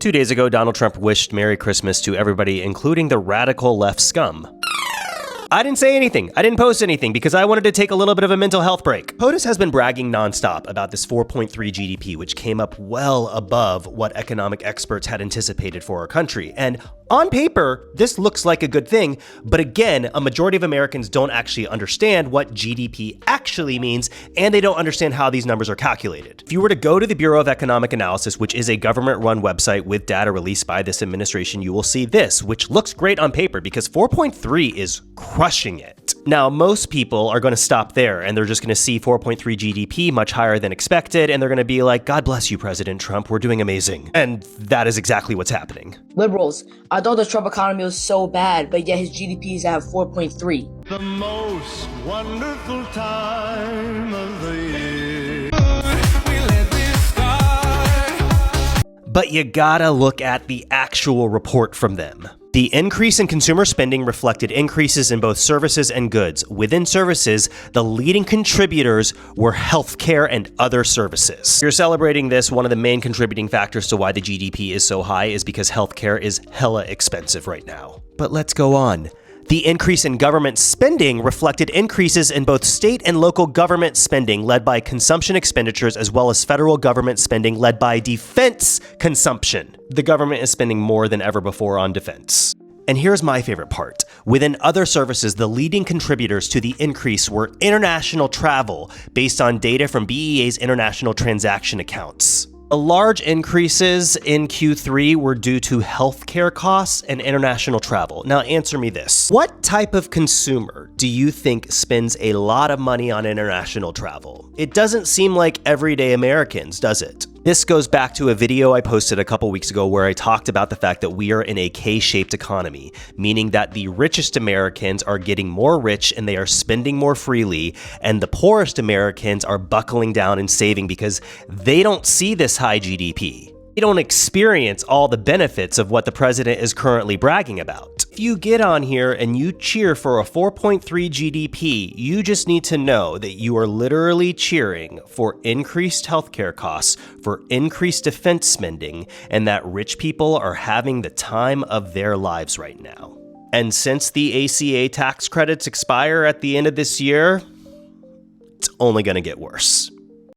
2 days ago, Donald Trump wished Merry Christmas to everybody, including the radical left scum. I didn't say anything. I didn't post anything because I wanted to take a little bit of a mental health break. POTUS has been bragging nonstop about this 4.3 GDP, which came up well above what economic experts had anticipated for our country. And on paper, this looks like a good thing, but again, a majority of Americans don't actually understand what GDP actually means, and they don't understand how these numbers are calculated. If you were to go to the Bureau of Economic Analysis, which is a government-run website with data released by this administration, you will see this, which looks great on paper because 4.3 is crushing it. Now, most people are going to stop there and they're just going to see 4.3 GDP much higher than expected, and they're going to be like, God bless you, President Trump, we're doing amazing. And that is exactly what's happening. Liberals, I thought the Trump economy was so bad, but yet his GDP is at 4.3. The most wonderful time of the year. But you gotta look at the actual report from them. The increase in consumer spending reflected increases in both services and goods. Within services, the leading contributors were healthcare and other services. If you're celebrating this, one of the main contributing factors to why the GDP is so high is because healthcare is hella expensive right now. But let's go on. The increase in government spending reflected increases in both state and local government spending led by consumption expenditures, as well as federal government spending led by defense consumption. The government is spending more than ever before on defense. And here's my favorite part. Within other services, the leading contributors to the increase were international travel, based on data from BEA's international transaction accounts. The large increases in Q3 were due to healthcare costs and international travel. Now answer me this. What type of consumer do you think spends a lot of money on international travel? It doesn't seem like everyday Americans, does it? This goes back to a video I posted a couple weeks ago where I talked about the fact that we are in a K-shaped economy, meaning that the richest Americans are getting more rich and they are spending more freely, and the poorest Americans are buckling down and saving because they don't see this high GDP. They don't experience all the benefits of what the president is currently bragging about. If you get on here and you cheer for a 4.3 GDP, you just need to know that you are literally cheering for increased healthcare costs, for increased defense spending, and that rich people are having the time of their lives right now. And since the ACA tax credits expire at the end of this year, it's only going to get worse.